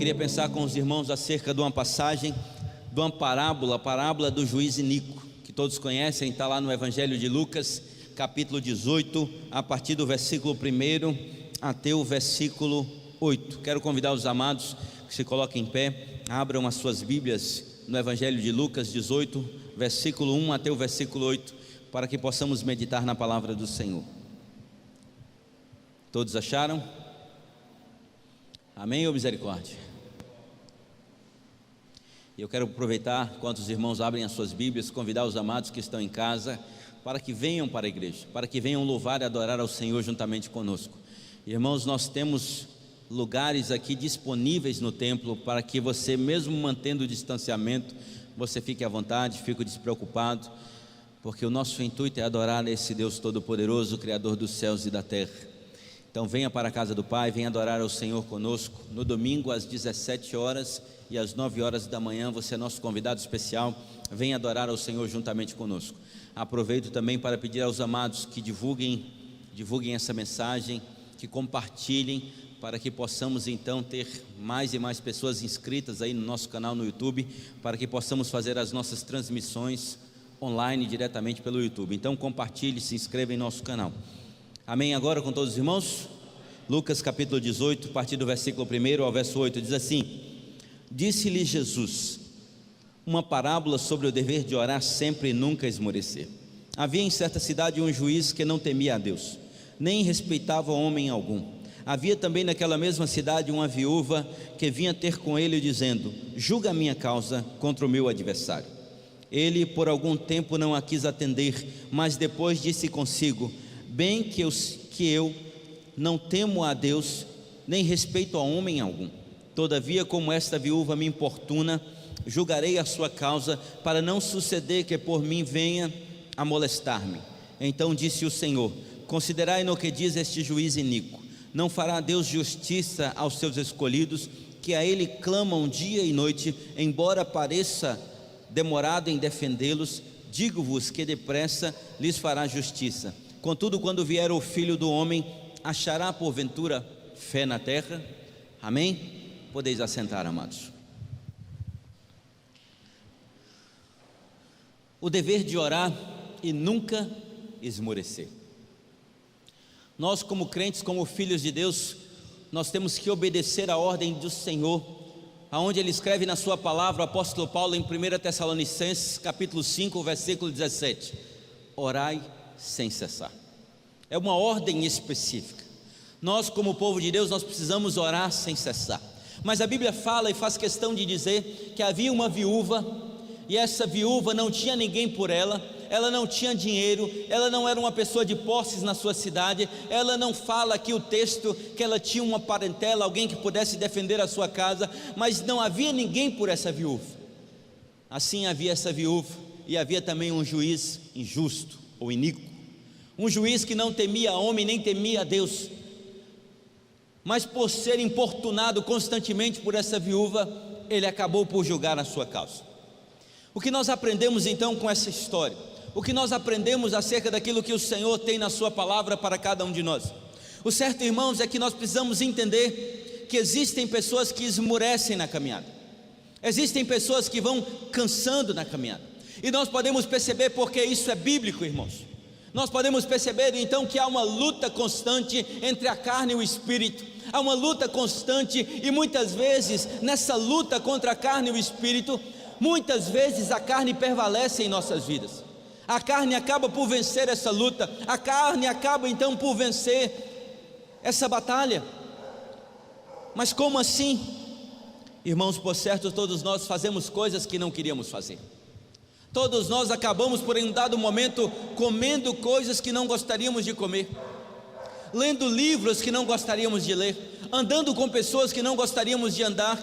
queria pensar com os irmãos acerca de uma passagem, de uma parábola, a parábola do juiz Inico, que todos conhecem, está lá no Evangelho de Lucas, capítulo 18, a partir do versículo 1 até o versículo 8. Quero convidar os amados que se coloquem em pé, abram as suas Bíblias no Evangelho de Lucas 18, versículo 1 até o versículo 8, para que possamos meditar na palavra do Senhor. Todos acharam? Amém ou misericórdia? Eu quero aproveitar, enquanto os irmãos abrem as suas Bíblias, convidar os amados que estão em casa, para que venham para a igreja, para que venham louvar e adorar ao Senhor juntamente conosco. Irmãos, nós temos lugares aqui disponíveis no templo, para que você, mesmo mantendo o distanciamento, você fique à vontade, fique despreocupado, porque o nosso intuito é adorar esse Deus Todo-Poderoso, Criador dos céus e da terra. Então venha para a casa do Pai, venha adorar ao Senhor conosco. No domingo às 17 horas e às 9 horas da manhã, você é nosso convidado especial, venha adorar ao Senhor juntamente conosco. Aproveito também para pedir aos amados que divulguem essa mensagem, que compartilhem, para que possamos então ter mais e mais pessoas inscritas aí no nosso canal no YouTube, para que possamos fazer as nossas transmissões online diretamente pelo YouTube. Então compartilhe, se inscreva em nosso canal. Amém? Agora com todos os irmãos, Lucas capítulo 18, a partir do versículo 1 ao verso 8, diz assim: Disse-lhe Jesus uma parábola sobre o dever de orar sempre e nunca esmorecer. Havia em certa cidade um juiz que não temia a Deus, nem respeitava homem algum. Havia também naquela mesma cidade uma viúva que vinha ter com ele dizendo: julga a minha causa contra o meu adversário. Ele por algum tempo não a quis atender, mas depois disse consigo: bem que eu não temo a Deus, nem respeito a homem algum. Todavia, como esta viúva me importuna, julgarei a sua causa, para não suceder que por mim venha a molestar-me. Então disse o Senhor: considerai no que diz este juiz iníquo. Não fará Deus justiça aos seus escolhidos, que a Ele clamam dia e noite, embora pareça demorado em defendê-los? Digo-vos que depressa lhes fará justiça. Contudo, quando vier o Filho do Homem, achará porventura fé na terra? Amém? Podeis assentar, amados. O dever de orar e nunca esmorecer. Nós, como crentes, como filhos de Deus, nós temos que obedecer a ordem do Senhor, aonde Ele escreve na sua palavra, o apóstolo Paulo, em 1 Tessalonicenses, capítulo 5, versículo 17: orai sem cessar. É uma ordem específica. Nós, como povo de Deus, nós precisamos orar sem cessar. Mas a Bíblia fala e faz questão de dizer que havia uma viúva, e essa viúva não tinha ninguém por ela, ela não tinha dinheiro, ela não era uma pessoa de posses na sua cidade, ela não fala aqui o texto que ela tinha uma parentela, alguém que pudesse defender a sua casa, mas não havia ninguém por essa viúva. Assim havia essa viúva, e havia também um juiz injusto ou iníquo, um juiz que não temia a homem nem temia a Deus, mas por ser importunado constantemente por essa viúva, ele acabou por julgar a sua causa. O que nós aprendemos então com essa história? O que nós aprendemos acerca daquilo que o Senhor tem na sua palavra para cada um de nós? O certo, irmãos, é que nós precisamos entender que existem pessoas que esmorecem na caminhada, existem pessoas que vão cansando na caminhada, e nós podemos perceber porque isso é bíblico, irmãos. Nós podemos perceber então que há uma luta constante entre a carne e o espírito, há uma luta constante, e muitas vezes nessa luta contra a carne e o espírito, muitas vezes a carne prevalece em nossas vidas, a carne acaba por vencer essa luta, a carne acaba então por vencer essa batalha. Mas como assim? Irmãos, por certo, todos nós fazemos coisas que não queríamos fazer. Todos nós acabamos por em um dado momento comendo coisas que não gostaríamos de comer, lendo livros que não gostaríamos de ler, andando com pessoas que não gostaríamos de andar,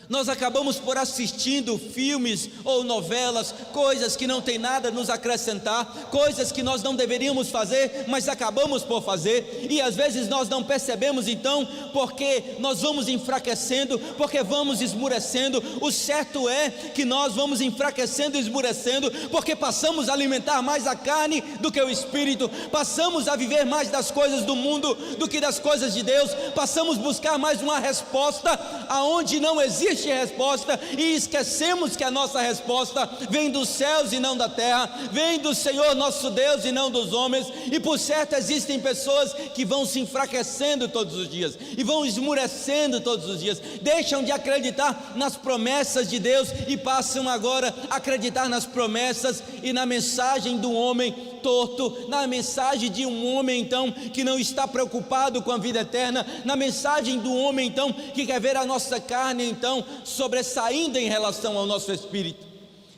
Nós acabamos por assistindo filmes ou novelas, coisas que não tem nada a nos acrescentar, coisas que nós não deveríamos fazer, mas acabamos por fazer, e às vezes nós não percebemos então, porque nós vamos enfraquecendo, porque vamos esmurecendo. O certo é que nós vamos enfraquecendo e esmurecendo, porque passamos a alimentar mais a carne do que o espírito, passamos a viver mais das coisas do mundo do que das coisas de Deus, passamos a buscar mais uma resposta aonde não existe resposta, e esquecemos que a nossa resposta vem dos céus e não da terra, vem do Senhor nosso Deus e não dos homens. E por certo existem pessoas que vão se enfraquecendo todos os dias, e vão esmurecendo todos os dias, deixam de acreditar nas promessas de Deus, e passam agora a acreditar nas promessas e na mensagem do homem torto, na mensagem de um homem então que não está preocupado com a vida eterna, na mensagem do homem então que quer ver a nossa carne então sobressaindo em relação ao nosso espírito.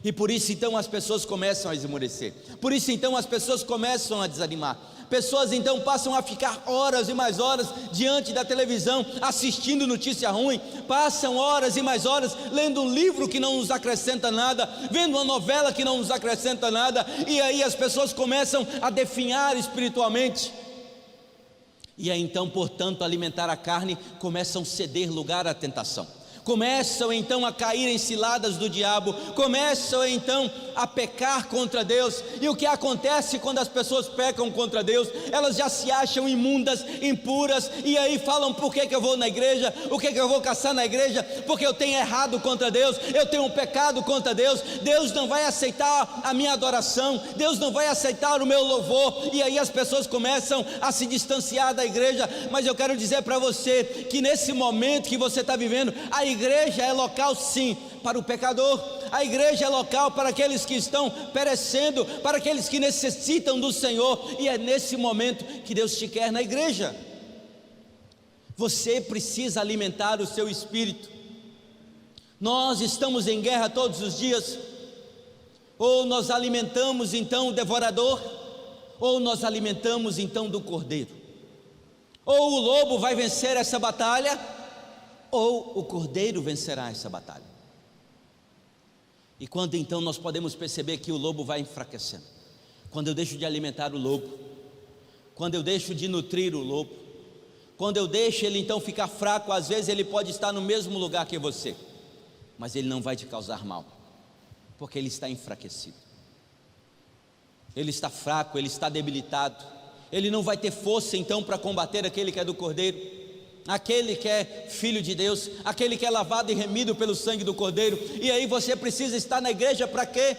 E por isso então as pessoas começam a esmorecer, por isso então as pessoas começam a desanimar. Pessoas então passam a ficar horas e mais horas diante da televisão assistindo notícia ruim, passam horas e mais horas lendo um livro que não nos acrescenta nada, vendo uma novela que não nos acrescenta nada, e aí as pessoas começam a definhar espiritualmente. E aí então, portanto, alimentar a carne, começam a ceder lugar à tentação, começam então a cair em ciladas do diabo, começam então a pecar contra Deus. E o que acontece quando as pessoas pecam contra Deus? Elas já se acham imundas, impuras, e aí falam: por que eu vou na igreja? O que eu vou caçar na igreja? Porque eu tenho errado contra Deus, eu tenho um pecado contra Deus, Deus não vai aceitar a minha adoração, Deus não vai aceitar o meu louvor. E aí as pessoas começam a se distanciar da igreja. Mas eu quero dizer para você que nesse momento que você está vivendo, a igreja é local sim para o pecador, a igreja é local para aqueles que estão perecendo, para aqueles que necessitam do Senhor, e é nesse momento que Deus te quer na igreja. Você precisa alimentar o seu espírito. Nós estamos em guerra todos os dias, ou nós alimentamos então o devorador, ou nós alimentamos então do cordeiro. Ou o lobo vai vencer essa batalha, ou o cordeiro vencerá essa batalha. E quando então nós podemos perceber que o lobo vai enfraquecendo? Quando eu deixo de alimentar o lobo, quando eu deixo de nutrir o lobo, quando eu deixo ele então ficar fraco. Às vezes ele pode estar no mesmo lugar que você, mas ele não vai te causar mal, porque ele está enfraquecido, ele está fraco, ele está debilitado, ele não vai ter força então para combater aquele que é do cordeiro, aquele que é filho de Deus, aquele que é lavado e remido pelo sangue do cordeiro. E aí você precisa estar na igreja para quê?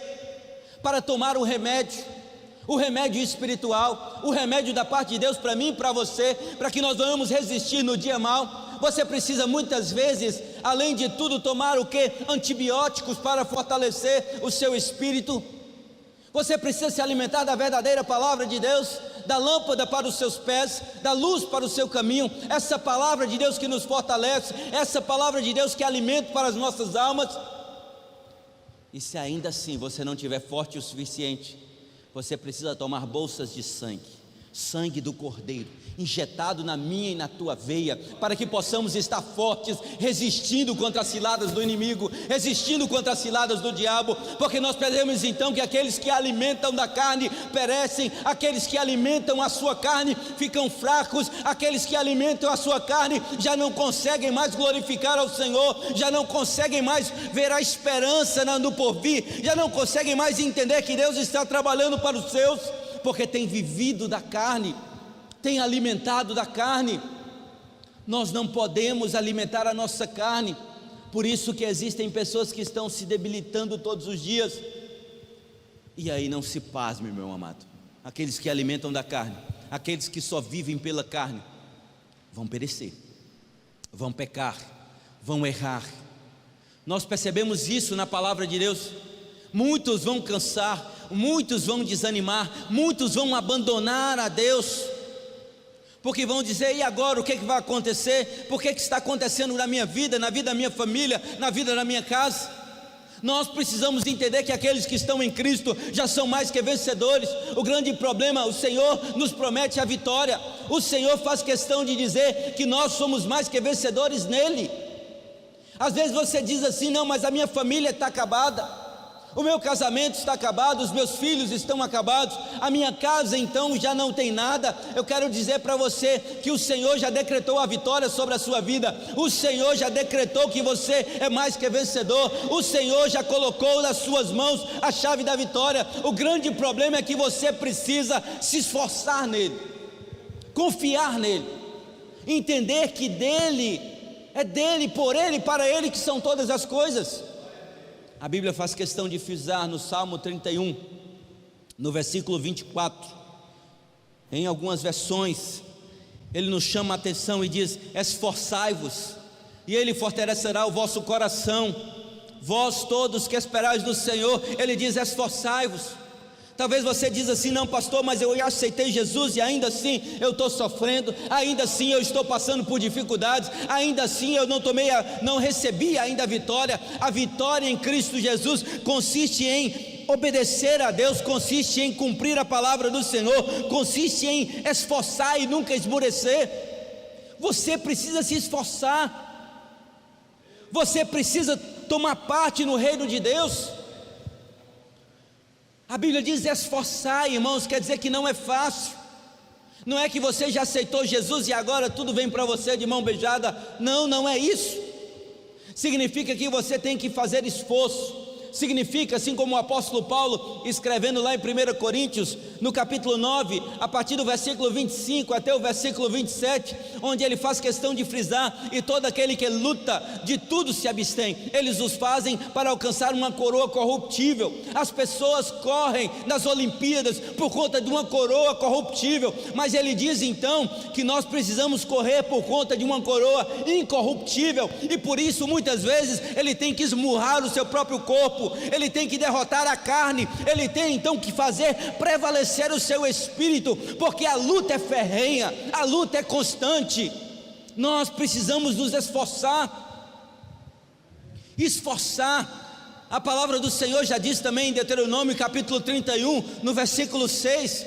Para tomar o remédio espiritual, o remédio da parte de Deus para mim e para você, para que nós vamos resistir no dia mau. Você precisa muitas vezes, além de tudo, tomar o quê? Antibióticos para fortalecer o seu espírito. Você precisa se alimentar da verdadeira palavra de Deus, da lâmpada para os seus pés, da luz para o seu caminho, essa palavra de Deus que nos fortalece, essa palavra de Deus que é alimento para as nossas almas. E se ainda assim você não estiver forte o suficiente, você precisa tomar bolsas de sangue do cordeiro, injetado na minha e na tua veia, para que possamos estar fortes, resistindo contra as ciladas do inimigo, resistindo contra as ciladas do diabo, porque nós percebemos então que aqueles que alimentam da carne perecem, aqueles que alimentam a sua carne ficam fracos, aqueles que alimentam a sua carne já não conseguem mais glorificar ao Senhor, já não conseguem mais ver a esperança no porvir, já não conseguem mais entender que Deus está trabalhando para os seus, porque tem vivido da carne, tem alimentado da carne. Nós não podemos alimentar a nossa carne. Por isso que existem pessoas que estão se debilitando todos os dias. E aí não se pasme, meu amado, aqueles que alimentam da carne, aqueles que só vivem pela carne, vão perecer, vão pecar, vão errar. Nós percebemos isso na palavra de Deus. Muitos vão cansar, muitos vão desanimar, muitos vão abandonar a Deus, porque vão dizer: e agora o que vai acontecer? Por que está acontecendo na minha vida, na vida da minha família, na vida da minha casa? Nós precisamos entender que aqueles que estão em Cristo já são mais que vencedores. O grande problema, o Senhor nos promete a vitória, o Senhor faz questão de dizer que nós somos mais que vencedores nele. Às vezes você diz assim: não, mas a minha família está acabada, o meu casamento está acabado, os meus filhos estão acabados, a minha casa então já não tem nada. Eu quero dizer para você que o Senhor já decretou a vitória sobre a sua vida, o Senhor já decretou que você é mais que vencedor, o Senhor já colocou nas suas mãos a chave da vitória. O grande problema é que você precisa se esforçar nele, confiar nele, entender que é dele, por ele, para ele que são todas as coisas. A Bíblia faz questão de frisar no Salmo 31, no versículo 24, em algumas versões, ele nos chama a atenção e diz: esforçai-vos, e ele fortalecerá o vosso coração, vós todos que esperais no Senhor. Ele diz: esforçai-vos. Talvez você diz assim: não, pastor, mas eu já aceitei Jesus e ainda assim eu estou sofrendo, ainda assim eu estou passando por dificuldades, ainda assim eu não recebi ainda a vitória. A vitória em Cristo Jesus consiste em obedecer a Deus, consiste em cumprir a palavra do Senhor, consiste em esforçar e nunca esmorecer. Você precisa se esforçar, você precisa tomar parte no reino de Deus. A Bíblia diz esforçar, irmãos, quer dizer que não é fácil. Não é que você já aceitou Jesus e agora tudo vem para você de mão beijada. Não, não é isso. Significa que você tem que fazer esforço. Significa, assim como o apóstolo Paulo, escrevendo lá em 1 Coríntios, no capítulo 9, a partir do versículo 25 até o versículo 27, onde ele faz questão de frisar: e todo aquele que luta, de tudo se abstém, eles os fazem para alcançar uma coroa corruptível. As pessoas correm nas Olimpíadas por conta de uma coroa corruptível, mas ele diz então que nós precisamos correr por conta de uma coroa incorruptível, e por isso muitas vezes ele tem que esmurrar o seu próprio corpo, ele tem que derrotar a carne, ele tem então que fazer prevalecer o seu espírito, porque a luta é ferrenha, a luta é constante. Nós precisamos nos esforçar. A palavra do Senhor já diz também em Deuteronômio capítulo 31, no versículo 6,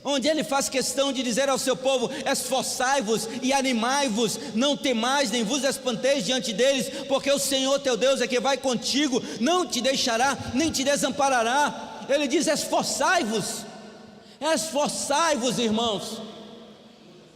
onde ele faz questão de dizer ao seu povo: esforçai-vos e animai-vos, não temais nem vos espanteis diante deles, porque o Senhor teu Deus é que vai contigo, não te deixará nem te desamparará. Ele diz: esforçai-vos, irmãos.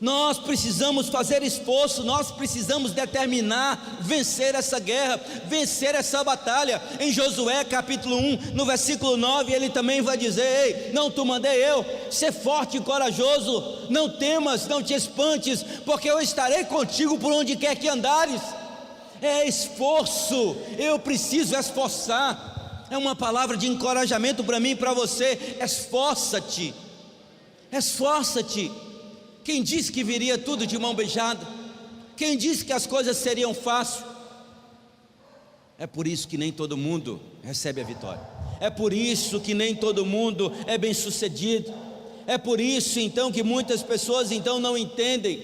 Nós precisamos fazer esforço, nós precisamos determinar, vencer essa guerra, vencer essa batalha. Em Josué capítulo 1, no versículo 9, ele também vai dizer: ei, não te mandei eu, ser forte e corajoso, não temas, não te espantes, porque eu estarei contigo por onde quer que andares. É esforço, eu preciso esforçar. É uma palavra de encorajamento para mim e para você: esforça-te, esforça-te. Quem disse que viria tudo de mão beijada? Quem disse que as coisas seriam fáceis? É por isso que nem todo mundo recebe a vitória, é por isso que nem todo mundo é bem sucedido, é por isso então que muitas pessoas então não entendem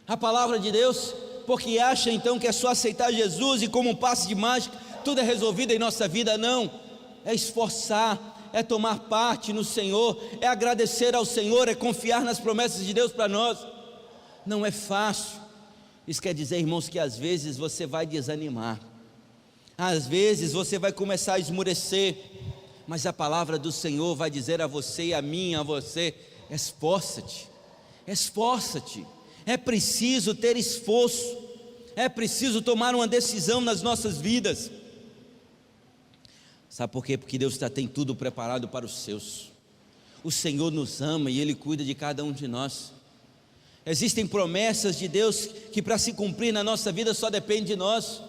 a palavra de Deus, porque acham então que é só aceitar Jesus e como um passe de mágica tudo é resolvido em nossa vida. Não, é esforçar, é tomar parte no Senhor, é agradecer ao Senhor, é confiar nas promessas de Deus para nós. Não é fácil. Isso quer dizer, irmãos, que às vezes você vai desanimar, às vezes você vai começar a esmorecer, mas a palavra do Senhor vai dizer a você e a mim, a você: esforça-te, esforça-te. É preciso ter esforço, é preciso tomar uma decisão nas nossas vidas. Sabe por quê? Porque Deus tem tudo preparado para os seus. O Senhor nos ama e Ele cuida de cada um de nós. Existem promessas de Deus que para se cumprir na nossa vida só depende de nós.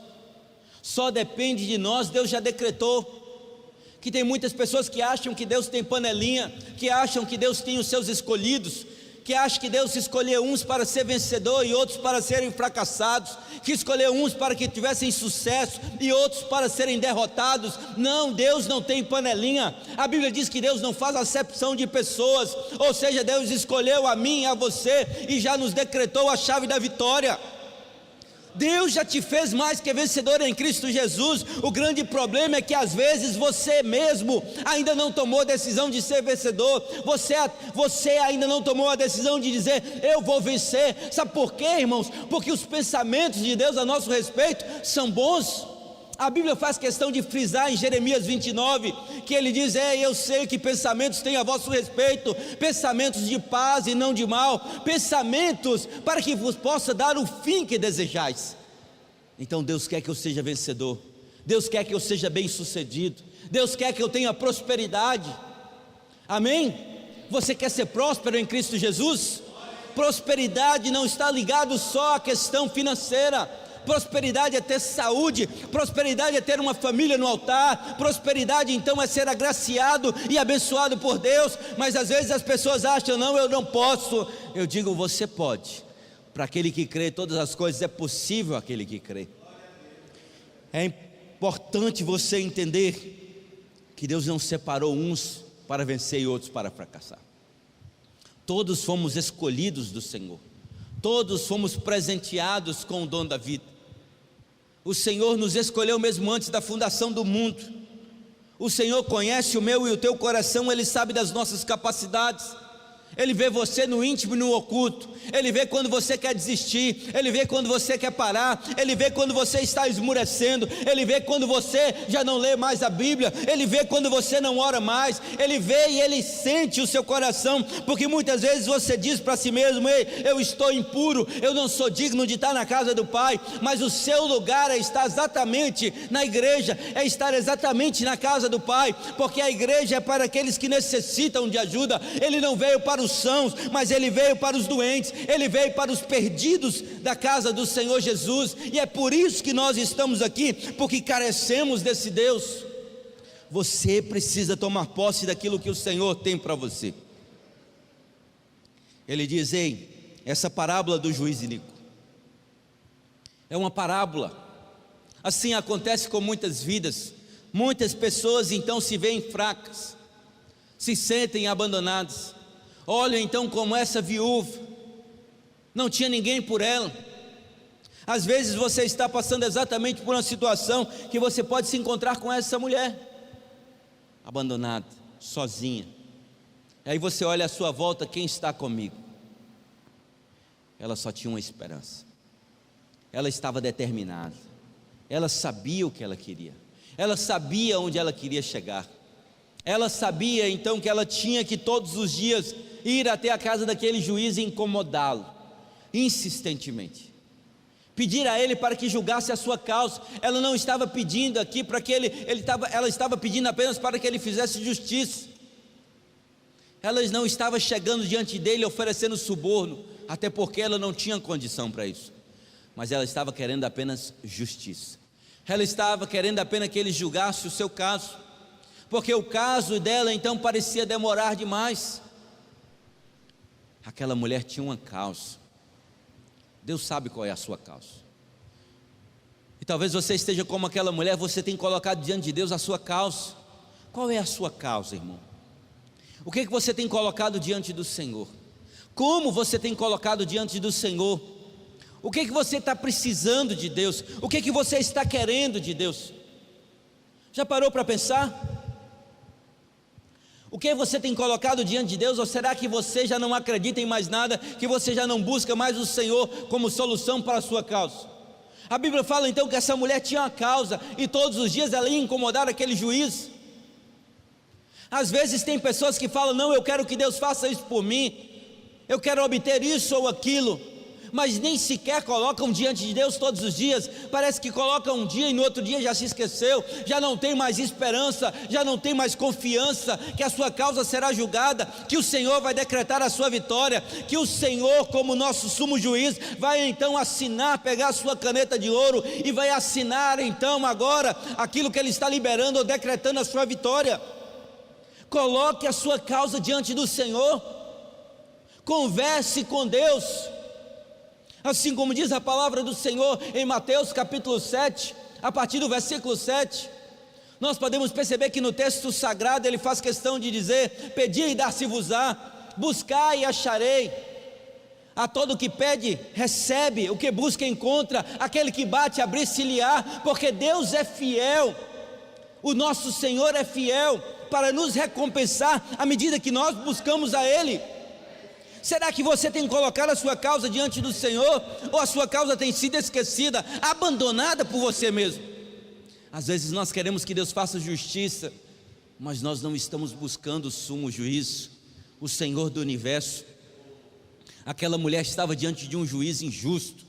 Só depende de nós. Deus já decretou. Que tem muitas pessoas que acham que Deus tem panelinha, que acham que Deus tem os seus escolhidos, que acham que Deus escolheu uns para ser vencedor e outros para serem fracassados, que escolheu uns para que tivessem sucesso e outros para serem derrotados. Não, Deus não tem panelinha. A Bíblia diz que Deus não faz acepção de pessoas, ou seja, Deus escolheu a mim e a você e já nos decretou a chave da vitória. Deus já te fez mais que vencedor em Cristo Jesus. O grande problema é que às vezes você mesmo ainda não tomou a decisão de ser vencedor. Você ainda não tomou a decisão de dizer: eu vou vencer. Sabe por quê, irmãos? Porque os pensamentos de Deus a nosso respeito são bons. A Bíblia faz questão de frisar em Jeremias 29, que ele diz: eu sei que pensamentos tenho a vosso respeito, pensamentos de paz e não de mal, pensamentos para que vos possa dar o fim que desejais. Então Deus quer que eu seja vencedor, Deus quer que eu seja bem sucedido, Deus quer que eu tenha prosperidade, amém? Você quer ser próspero em Cristo Jesus? Prosperidade não está ligado só à questão financeira. Prosperidade é ter saúde, prosperidade é ter uma família no altar, prosperidade então é ser agraciado e abençoado por Deus. Mas às vezes as pessoas acham: não, eu não posso. Eu digo: você pode. Para aquele que crê, todas as coisas é possível aquele que crê. É importante você entender que Deus não separou uns para vencer e outros para fracassar. Todos fomos escolhidos do Senhor, todos fomos presenteados com o dom da vida. O Senhor nos escolheu mesmo antes da fundação do mundo. O Senhor conhece o meu e o teu coração, Ele sabe das nossas capacidades. Ele vê você no íntimo e no oculto. Ele vê quando você quer desistir, Ele vê quando você quer parar, Ele vê quando você está esmurecendo, Ele vê quando você já não lê mais a Bíblia, Ele vê quando você não ora mais, Ele vê e Ele sente o seu coração, porque muitas vezes você diz para si mesmo: ei, eu estou impuro, eu não sou digno de estar na casa do Pai. Mas o seu lugar é estar exatamente na igreja, é estar exatamente na casa do Pai, porque a igreja é para aqueles que necessitam de ajuda. Ele não veio para os sãos, mas Ele veio para os doentes, Ele veio para os perdidos da casa do Senhor Jesus. E é por isso que nós estamos aqui, porque carecemos desse Deus. Você precisa tomar posse daquilo que o Senhor tem para você. Ele diz: ei, essa parábola do juiz iníquo é uma parábola. Assim acontece com muitas vidas. Muitas pessoas então se veem fracas, se sentem abandonadas. Olha então como essa viúva, não tinha ninguém por ela. Às vezes você está passando exatamente por uma situação que você pode se encontrar com essa mulher, abandonada, sozinha. E aí você olha à sua volta: quem está comigo? Ela só tinha uma esperança, ela estava determinada, ela sabia o que ela queria, ela sabia onde ela queria chegar. Ela sabia então que ela tinha que todos os dias ir até a casa daquele juiz e incomodá-lo, insistentemente, pedir a ele para que julgasse a sua causa. Ela não estava pedindo aqui para que ela estava pedindo apenas para que ele fizesse justiça. Ela não estava chegando diante dele oferecendo suborno, até porque ela não tinha condição para isso, mas ela estava querendo apenas justiça. Ela estava querendo apenas que ele julgasse o seu caso, porque o caso dela então parecia demorar demais. Aquela mulher tinha uma causa. Deus sabe qual é a sua causa. E talvez você esteja como aquela mulher. Você tem colocado diante de Deus a sua causa. Qual é a sua causa, irmão? O que você tem colocado diante do Senhor? Como você tem colocado diante do Senhor? O que você está precisando de Deus? O que você está querendo de Deus? Já parou para pensar? O que você tem colocado diante de Deus? Ou será que você já não acredita em mais nada? Que você já não busca mais o Senhor como solução para a sua causa? A Bíblia fala então que essa mulher tinha uma causa, e todos os dias ela ia incomodar aquele juiz. Às vezes tem pessoas que falam: não, eu quero que Deus faça isso por mim, eu quero obter isso ou aquilo, mas nem sequer colocam diante de Deus todos os dias. Parece que colocam um dia e no outro dia já se esqueceu, já não tem mais esperança, já não tem mais confiança que a sua causa será julgada, que o Senhor vai decretar a sua vitória, que o Senhor, como nosso sumo juiz, vai então assinar, pegar a sua caneta de ouro e vai assinar então agora aquilo que Ele está liberando ou decretando a sua vitória. Coloque a sua causa diante do Senhor, converse com Deus. Assim como diz a palavra do Senhor em Mateus capítulo 7, a partir do versículo 7, nós podemos perceber que no texto sagrado Ele faz questão de dizer: pedi e dar-se-vos-á, buscai e acharei. A todo que pede, recebe, o que busca, encontra, aquele que bate, abrir-se-lhe-á, porque Deus é fiel, o nosso Senhor é fiel, para nos recompensar, à medida que nós buscamos a Ele. Será que você tem colocado a sua causa diante do Senhor, ou a sua causa tem sido esquecida, abandonada por você mesmo? Às vezes nós queremos que Deus faça justiça, mas nós não estamos buscando o sumo juízo, o Senhor do universo. Aquela mulher estava diante de um juiz injusto,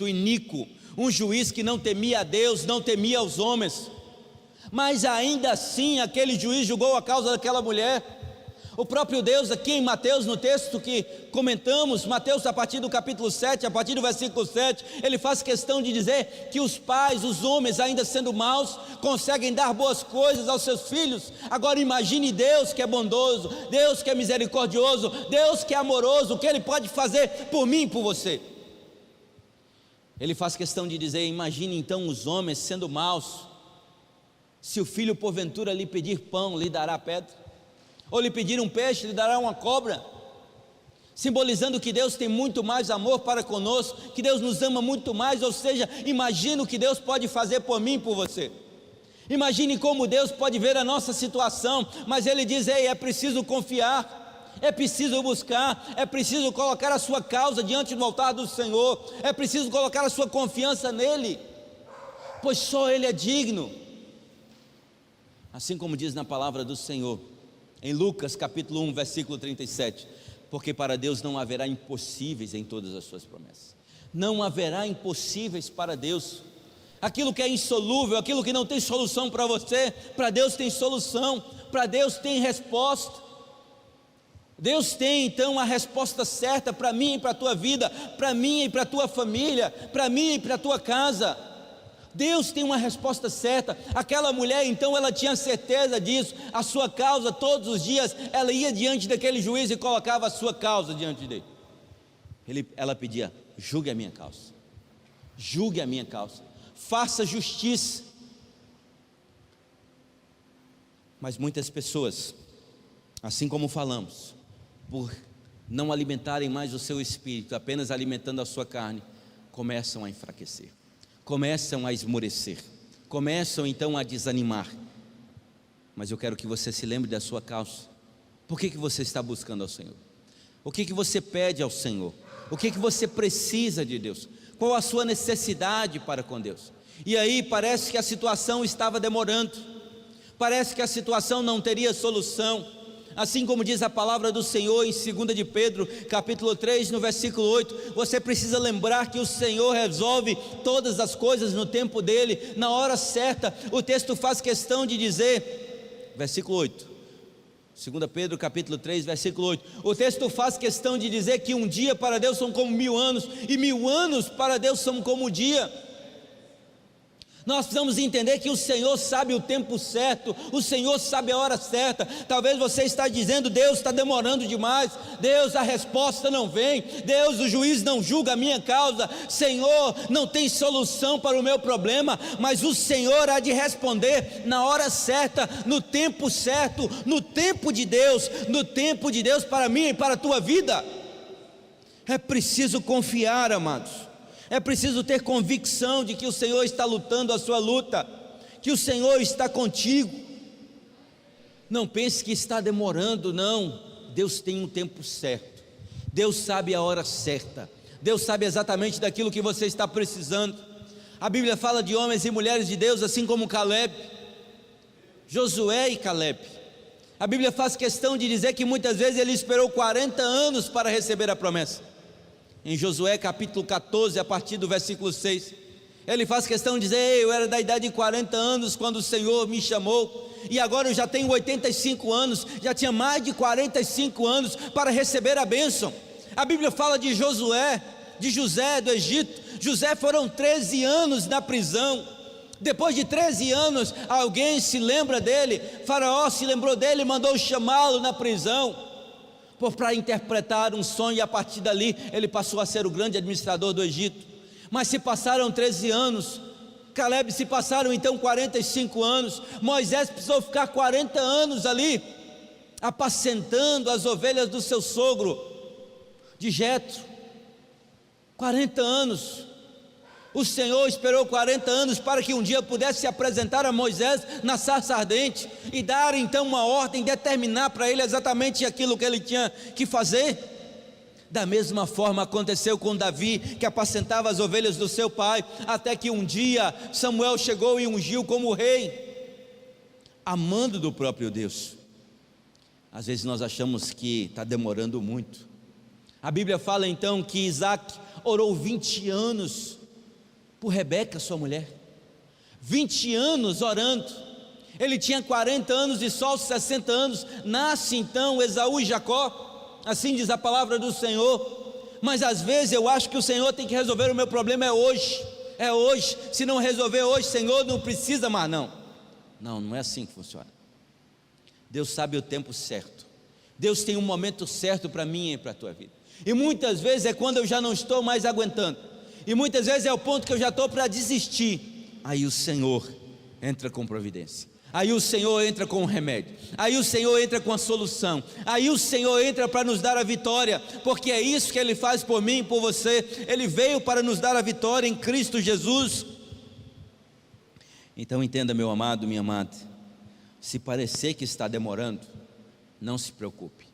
iníquo, um juiz que não temia a Deus, não temia os homens, mas ainda assim aquele juiz julgou a causa daquela mulher. O próprio Deus aqui em Mateus, no texto que comentamos, Mateus a partir do capítulo 7, a partir do versículo 7, ele faz questão de dizer que os pais, os homens ainda sendo maus, conseguem dar boas coisas aos seus filhos. Agora imagine Deus que é bondoso, Deus que é misericordioso, Deus que é amoroso, o que Ele pode fazer por mim e por você. Ele faz questão de dizer, imagine então os homens sendo maus, se o filho porventura lhe pedir pão, lhe dará pedra? Ou lhe pedir um peixe, lhe dará uma cobra? Simbolizando que Deus tem muito mais amor para conosco, que Deus nos ama muito mais. Ou seja, imagina o que Deus pode fazer por mim e por você. Imagine como Deus pode ver a nossa situação, mas Ele diz, ei, é preciso confiar, é preciso buscar, é preciso colocar a sua causa diante do altar do Senhor, é preciso colocar a sua confiança nele, pois só Ele é digno. Assim como diz na palavra do Senhor, em Lucas capítulo 1, versículo 37, porque para Deus não haverá impossíveis em todas as suas promessas. Não haverá impossíveis para Deus. Aquilo que é insolúvel, aquilo que não tem solução para você, para Deus tem solução, para Deus tem resposta. Deus tem então a resposta certa para mim e para a tua vida, para mim e para a tua família, para mim e para a tua casa. Deus tem uma resposta certa. Aquela mulher então, ela tinha certeza disso. A sua causa, todos os dias ela ia diante daquele juiz e colocava a sua causa diante dele. Ela pedia, julgue a minha causa, julgue a minha causa, faça justiça. Mas muitas pessoas, assim como falamos, por não alimentarem mais o seu espírito, apenas alimentando a sua carne, começam a enfraquecer, começam a esmorecer, começam então a desanimar. Mas eu quero que você se lembre da sua causa. Por que você está buscando ao Senhor? O que você pede ao Senhor? O que você precisa de Deus? Qual a sua necessidade para com Deus? E aí parece que a situação estava demorando, parece que a situação não teria solução. Assim como diz a palavra do Senhor em 2 de Pedro, capítulo 3, no versículo 8, você precisa lembrar que o Senhor resolve todas as coisas no tempo dele, na hora certa. O texto faz questão de dizer, versículo 8, 2 Pedro capítulo 3, versículo 8, o texto faz questão de dizer que um dia para Deus são como 1000 anos, e 1000 anos para Deus são como um dia. Nós precisamos entender que o Senhor sabe o tempo certo, o Senhor sabe a hora certa. Talvez você está dizendo, Deus está demorando demais, Deus a resposta não vem, Deus o juiz não julga a minha causa, Senhor não tem solução para o meu problema, mas o Senhor há de responder na hora certa, no tempo certo, no tempo de Deus para mim e para a tua vida. É preciso confiar, amados. É preciso ter convicção de que o Senhor está lutando a sua luta, que o Senhor está contigo. Não pense que está demorando, não. Deus tem um tempo certo, Deus sabe a hora certa, Deus sabe exatamente daquilo que você está precisando. A Bíblia fala de homens e mulheres de Deus, assim como Caleb, Josué e Caleb. A Bíblia faz questão de dizer que muitas vezes ele esperou 40 anos para receber a promessa. Em Josué capítulo 14, a partir do versículo 6, ele faz questão de dizer, eu era da idade de 40 anos quando o Senhor me chamou, e agora eu já tenho 85 anos, já tinha mais de 45 anos para receber a bênção. A Bíblia fala de Josué, de José do Egito. José foram 13 anos na prisão. Depois de 13 anos, alguém se lembra dele, Faraó se lembrou dele e mandou chamá-lo na prisão, para interpretar um sonho, e a partir dali ele passou a ser o grande administrador do Egito. Mas se passaram 13 anos, Caleb se passaram então 45 anos, Moisés precisou ficar 40 anos ali. apacentando as ovelhas do seu sogro, de Jetro, 40 anos. O Senhor esperou 40 anos para que um dia pudesse se apresentar a Moisés na sarça ardente e dar então uma ordem, determinar para ele exatamente aquilo que ele tinha que fazer. Da mesma forma aconteceu com Davi, que apacentava as ovelhas do seu pai, até que um dia Samuel chegou e ungiu como rei, amando do próprio Deus. Às vezes nós achamos que está demorando muito. A Bíblia fala então que Isaac orou 20 anos por Rebeca, sua mulher, 20 anos orando. Ele tinha 40 anos e só aos 60 anos nasce então Esaú e Jacó, assim diz a palavra do Senhor. Mas às vezes eu acho que o Senhor tem que resolver o meu problema hoje, se não resolver hoje, Senhor, não precisa mais não é assim que funciona. Deus sabe o tempo certo, Deus tem um momento certo para mim e para a tua vida, e muitas vezes é quando eu já não estou mais aguentando, e muitas vezes é o ponto que eu já estou para desistir, aí o Senhor entra com providência, aí o Senhor entra com o remédio, aí o Senhor entra com a solução, aí o Senhor entra para nos dar a vitória, porque é isso que Ele faz por mim e por você. Ele veio para nos dar a vitória em Cristo Jesus. Então entenda, meu amado, minha amada, se parecer que está demorando, não se preocupe,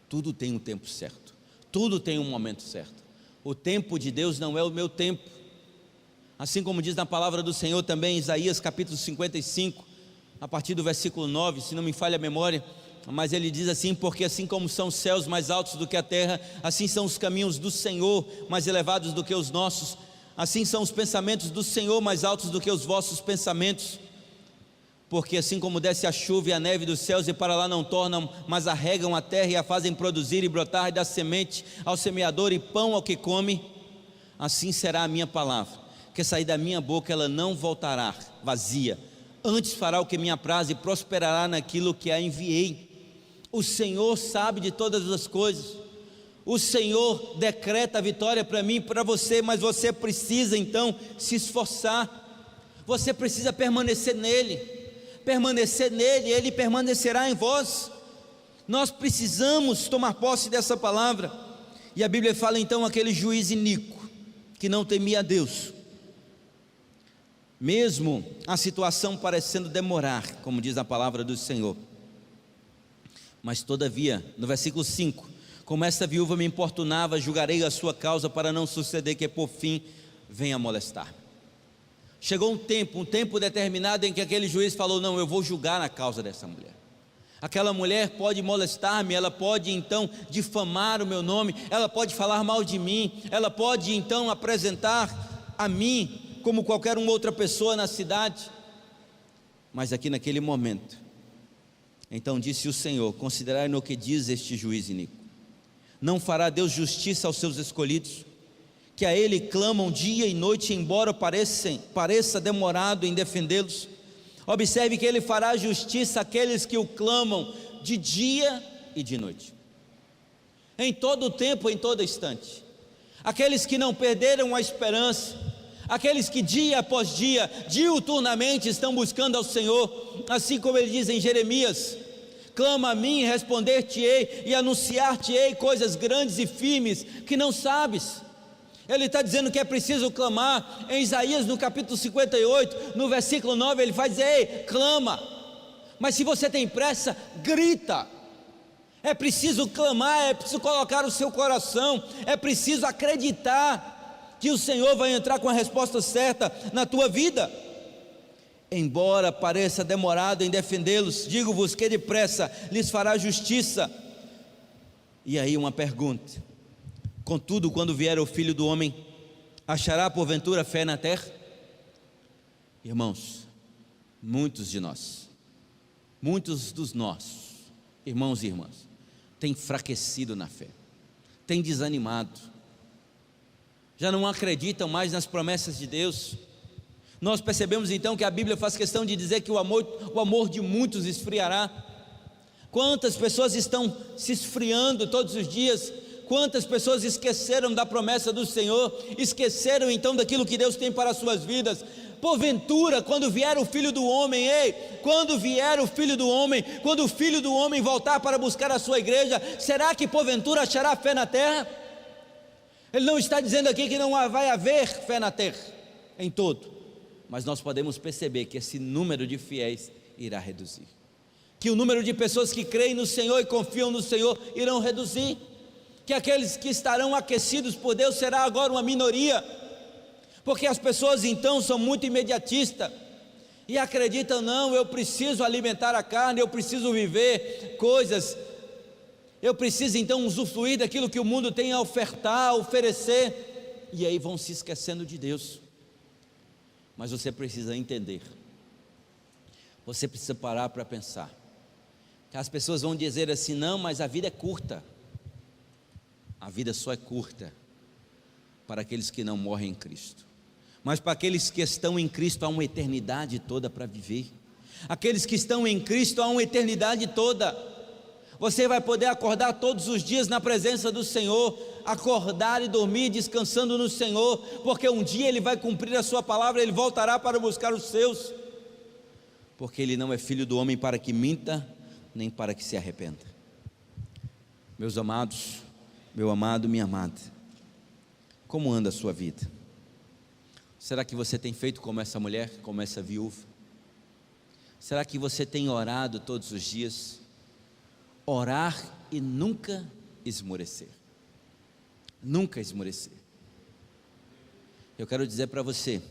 tudo tem um tempo certo, tudo tem um momento certo. O tempo de Deus não é o meu tempo, assim como diz na palavra do Senhor também, Isaías capítulo 55, a partir do versículo 9, se não me falha a memória, mas ele diz assim: porque assim como são os céus mais altos do que a terra, assim são os caminhos do Senhor mais elevados do que os nossos, assim são os pensamentos do Senhor mais altos do que os vossos pensamentos. Porque assim como desce a chuva e a neve dos céus e para lá não tornam, mas a regam a terra e a fazem produzir e brotar e dar semente ao semeador e pão ao que come, assim será a minha palavra, que sair da minha boca, ela não voltará vazia, antes fará o que me apraz e prosperará naquilo que a enviei. O Senhor sabe de todas as coisas, o Senhor decreta a vitória para mim e para você, mas você precisa então se esforçar, você precisa permanecer nele, Ele permanecerá em vós. Nós precisamos tomar posse dessa palavra. E a Bíblia fala então aquele juiz iníquo, que não temia a Deus, mesmo a situação parecendo demorar, como diz a palavra do Senhor, mas todavia, no versículo 5, como esta viúva me importunava, julgarei a sua causa, para não suceder que por fim venha molestar. Chegou um tempo determinado em que aquele juiz falou: não, eu vou julgar na causa dessa mulher. Aquela mulher pode molestar-me, ela pode então difamar o meu nome, ela pode falar mal de mim, ela pode então apresentar a mim como qualquer outra pessoa na cidade. Mas aqui naquele momento, então disse o Senhor: considerai no que diz este juiz iníquo. Não fará Deus justiça aos seus escolhidos, que a Ele clamam dia e noite, embora pareça demorado em defendê-los? Observe que Ele fará justiça àqueles que o clamam de dia e de noite, em todo o tempo, em todo instante. Aqueles que não perderam a esperança, aqueles que dia após dia, diuturnamente estão buscando ao Senhor, assim como Ele diz em Jeremias: clama a mim, responder-te-ei e anunciar-te-ei coisas grandes e firmes que não sabes. Ele está dizendo que é preciso clamar. Em Isaías no capítulo 58, no versículo 9, ele vai dizer: ei, clama, mas se você tem pressa, grita. É preciso clamar, é preciso colocar o seu coração, é preciso acreditar que o Senhor vai entrar com a resposta certa na tua vida. Embora pareça demorado em defendê-los, digo-vos que depressa lhes fará justiça. E aí uma pergunta: contudo, quando vier o Filho do Homem, achará porventura fé na terra? Irmãos, muitos dos nossos irmãos e irmãs têm enfraquecido na fé, têm desanimado, já não acreditam mais nas promessas de Deus. Nós percebemos então que a Bíblia faz questão de dizer que o amor de muitos esfriará. Quantas pessoas estão se esfriando todos os dias? Quantas pessoas esqueceram da promessa do Senhor, esqueceram então daquilo que Deus tem para as suas vidas? Porventura, quando vier o Filho do Homem, quando vier o Filho do Homem, quando o Filho do Homem voltar para buscar a sua igreja, será que porventura achará fé na terra? Ele não está dizendo aqui que não vai haver fé na terra, em todo, mas nós podemos perceber que esse número de fiéis irá reduzir, que o número de pessoas que creem no Senhor e confiam no Senhor irão reduzir, que aqueles que estarão aquecidos por Deus será agora uma minoria, porque as pessoas então são muito imediatistas e acreditam, não, eu preciso alimentar a carne, eu preciso viver coisas, eu preciso então usufruir daquilo que o mundo tem a ofertar, a oferecer, e aí vão se esquecendo de Deus. Mas você precisa entender, você precisa parar para pensar, que as pessoas vão dizer assim, não, mas a vida é curta. A vida só é curta para aqueles que não morrem em Cristo, mas para aqueles que estão em Cristo há uma eternidade toda para viver. Aqueles que estão em Cristo há uma eternidade toda. Você vai poder acordar todos os dias na presença do Senhor, acordar e dormir descansando no Senhor, porque um dia Ele vai cumprir a sua palavra, Ele voltará para buscar os seus, porque Ele não é filho do homem para que minta, nem para que se arrependa. Meus amados, meu amado, minha amada, como anda a sua vida? Será que você tem feito como essa mulher, como essa viúva? Será que você tem orado todos os dias? Orar e nunca esmorecer. Nunca esmorecer. Eu quero dizer para você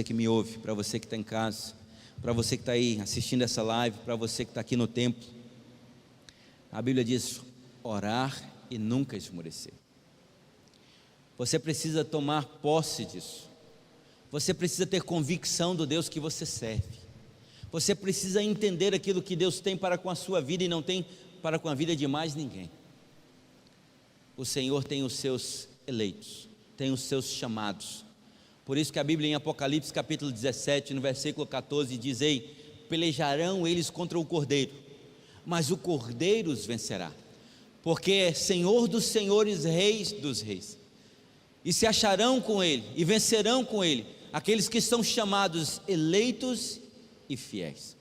que me ouve, para você que está em casa, para você que está aí assistindo essa live, para você que está aqui no templo, a Bíblia diz, orar e nunca esmorecer. Você precisa tomar posse disso. Você precisa ter convicção do Deus que você serve. Você precisa entender aquilo que Deus tem para com a sua vida e não tem para com a vida de mais ninguém. O Senhor tem os seus eleitos, tem os seus chamados. Por isso que a Bíblia em Apocalipse capítulo 17, no versículo 14 diz, pelejarão eles contra o Cordeiro, mas o Cordeiro os vencerá, porque é Senhor dos senhores, Reis dos reis, e se acharão com Ele, e vencerão com Ele, aqueles que são chamados eleitos e fiéis.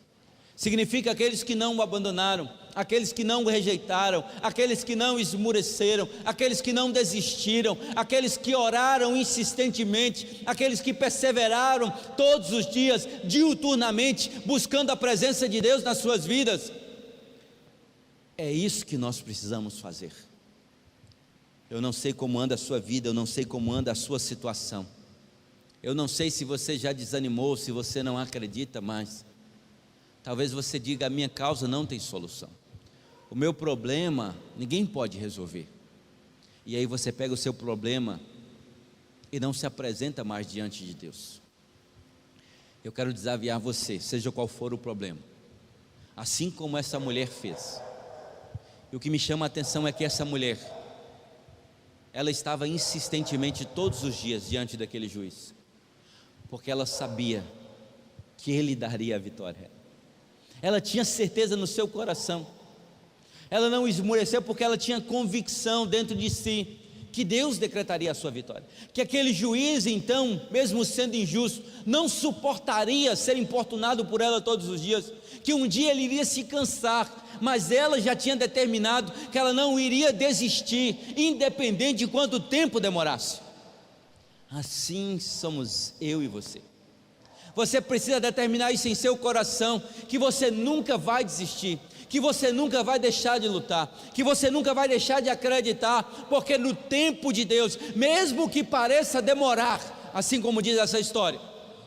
Significa aqueles que não o abandonaram, aqueles que não o rejeitaram, aqueles que não esmoreceram, aqueles que não desistiram, aqueles que oraram insistentemente, aqueles que perseveraram todos os dias, diuturnamente, buscando a presença de Deus nas suas vidas. É isso que nós precisamos fazer. Eu não sei como anda a sua vida, eu não sei como anda a sua situação, eu não sei se você já desanimou, se você não acredita mais. Talvez você diga, a minha causa não tem solução, o meu problema ninguém pode resolver. E aí você pega o seu problema e não se apresenta mais diante de Deus. Eu quero desafiar você, seja qual for o problema, assim como essa mulher fez. E o que me chama a atenção é que essa mulher, ela estava insistentemente todos os dias diante daquele juiz, porque ela sabia que ele daria a vitória. Ela tinha certeza no seu coração, ela não esmoreceu porque ela tinha convicção dentro de si, que Deus decretaria a sua vitória, que aquele juiz então, mesmo sendo injusto, não suportaria ser importunado por ela todos os dias, que um dia ele iria se cansar, mas ela já tinha determinado que ela não iria desistir, independente de quanto tempo demorasse. Assim somos eu e você. Você precisa determinar isso em seu coração, que você nunca vai desistir, que você nunca vai deixar de lutar, que você nunca vai deixar de acreditar, porque no tempo de Deus, mesmo que pareça demorar, assim como diz essa história,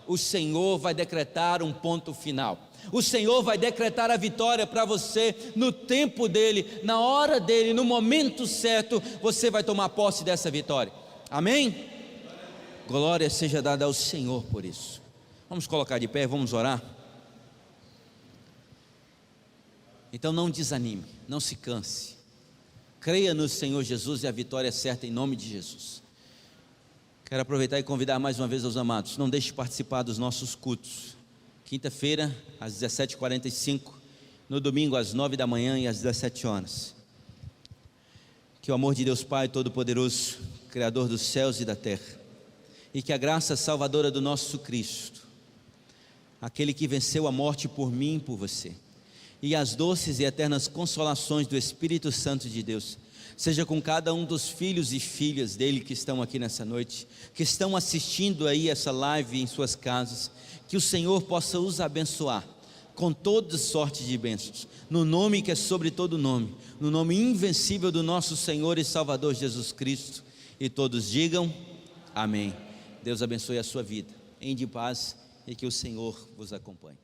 o Senhor vai decretar um ponto final. O Senhor vai decretar a vitória para você no tempo dele, na hora dele, no momento certo, você vai tomar posse dessa vitória. Amém? Glória seja dada ao Senhor por isso. Vamos colocar de pé, vamos orar. Então não desanime, não se canse, creia no Senhor Jesus e a vitória é certa em nome de Jesus. Quero aproveitar e convidar mais uma vez aos amados, não deixe de participar dos nossos cultos, quinta-feira às 17h45, no domingo às 9 da manhã e às 17 horas. Que o amor de Deus Pai Todo-Poderoso, Criador dos céus e da terra, e que a graça salvadora do nosso Cristo, aquele que venceu a morte por mim e por você. E as doces e eternas consolações do Espírito Santo de Deus seja com cada um dos filhos e filhas dele que estão aqui nessa noite, que estão assistindo aí essa live em suas casas. Que o Senhor possa os abençoar com toda sorte de bênçãos, no nome que é sobre todo nome, no nome invencível do nosso Senhor e Salvador Jesus Cristo. E todos digam amém. Deus abençoe a sua vida, em de paz, e que o Senhor vos acompanhe.